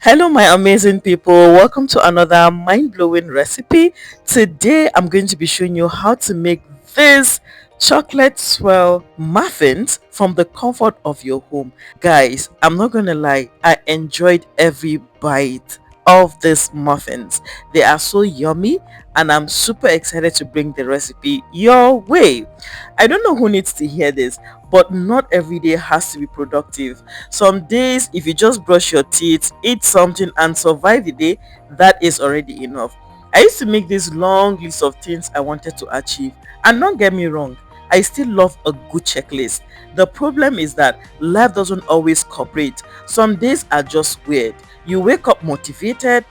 Hello, my amazing people. Welcome to another mind-blowing recipe. Today, I'm going to be showing you how to make this chocolate swirl muffins from the comfort of your home. Guys, I'm not going to lie, I enjoyed every bite of these muffins. They are so yummy and I'm super excited to bring the recipe your way. I don't know who needs to hear this, but not every day has to be productive. Some days, if you just brush your teeth, eat something, and survive the day, that is already enough. I used to make this long list of things I wanted to achieve, and don't get me wrong, I still love a good checklist. The problem is that life doesn't always cooperate. Some days are just weird. You wake up motivated,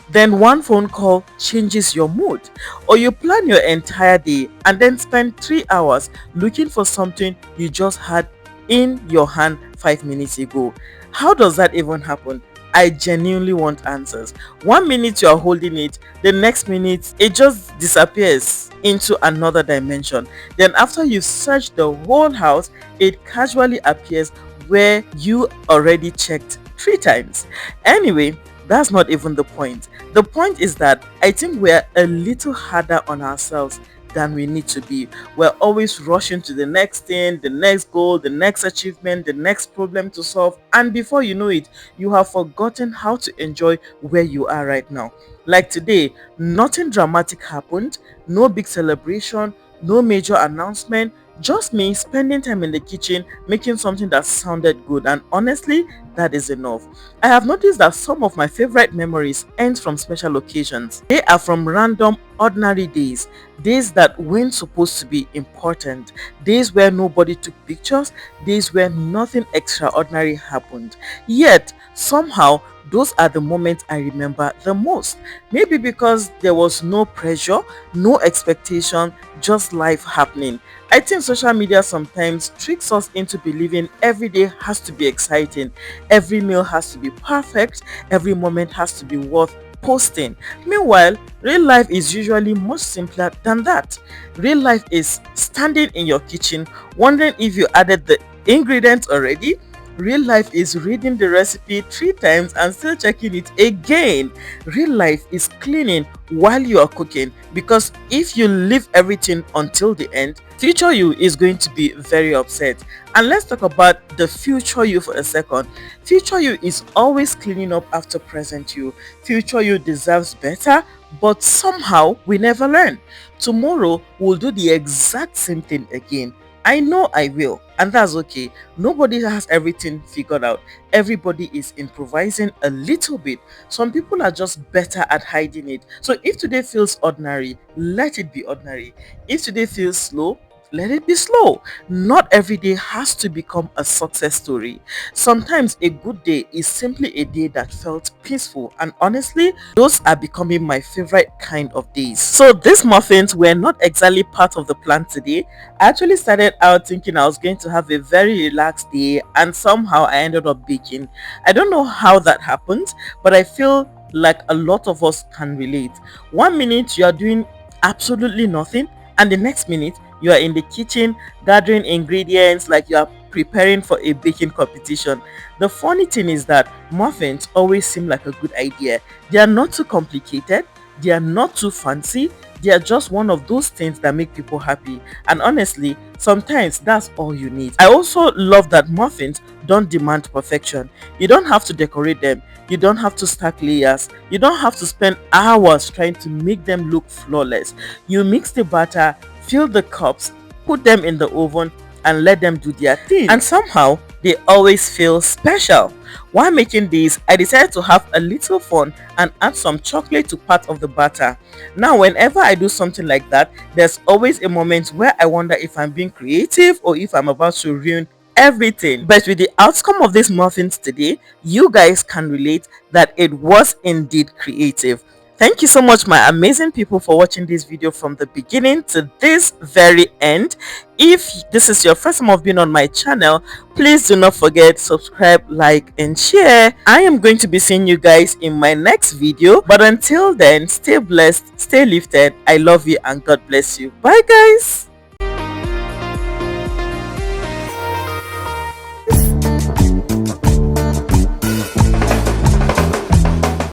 then one phone call changes your mood, or you plan your entire day and then spend 3 hours looking for something you just had in your hand 5 minutes ago. How does that even happen? I genuinely want answers. 1 minute you are holding it, the next minute it just disappears into another dimension. Then after you search the whole house, it casually appears where you already checked 3 times. Anyway, that's not even the point. The point is that I think we're a little harder on ourselves than we need to be. We're always rushing to the next thing, the next goal, the next achievement, the next problem to solve, and before you know it, you have forgotten how to enjoy where you are right now. Like today, nothing dramatic happened, no big celebration, no major announcement, just me spending time in the kitchen making something that sounded good, and honestly, that is enough. I have noticed that some of my favorite memories end from special occasions. They are from random, ordinary days, days that weren't supposed to be important, days where nobody took pictures, days where nothing extraordinary happened. Yet, somehow, those are the moments I remember the most. Maybe because there was no pressure, no expectation, just life happening. I think social media sometimes tricks us into believing every day has to be exciting, every meal has to be perfect, every moment has to be worth posting. Meanwhile, real life is usually much simpler than that. Real life is standing in your kitchen, wondering if you added the ingredients already. Real life is reading the recipe 3 times and still checking it again. Real life is cleaning while you are cooking, because if you leave everything until the end, future you is going to be very upset. And let's talk about the future you for a second. Future you is always cleaning up after present you. Future you deserves better, but somehow we never learn. Tomorrow we'll do the exact same thing again. I know I will, and that's okay. Nobody has everything figured out. Everybody is improvising a little bit. Some people are just better at hiding it. So if today feels ordinary, let it be ordinary. If today feels slow, let it be slow. Not every day has to become a success story. Sometimes a good day is simply a day that felt peaceful, and honestly, those are becoming my favorite kind of days. So these muffins were not exactly part of the plan today. I actually started out thinking I was going to have a very relaxed day, and somehow I ended up baking. I don't know how that happened, but I feel like a lot of us can relate. 1 minute you are doing absolutely nothing, and the next minute you are in the kitchen gathering ingredients like you are preparing for a baking competition. The funny thing is that muffins always seem like a good idea. They are not too complicated, they are not too fancy, they are just one of those things that make people happy. And honestly, sometimes that's all you need. I also love that muffins don't demand perfection. You don't have to decorate them, you don't have to stack layers, you don't have to spend hours trying to make them look flawless. You mix the batter, fill the cups, put them in the oven, and let them do their thing. And somehow, they always feel special. While making these, I decided to have a little fun and add some chocolate to part of the batter. Now, whenever I do something like that, there's always a moment where I wonder if I'm being creative or if I'm about to ruin everything. But with the outcome of these muffins today, you guys can relate that it was indeed creative. Thank you so much, my amazing people, for watching this video from the beginning to this very end. If this is your first time of being on my channel, please do not forget subscribe, like, and share. I am going to be seeing you guys in my next video, but until then, stay blessed, stay lifted. I love you and God bless you. Bye guys.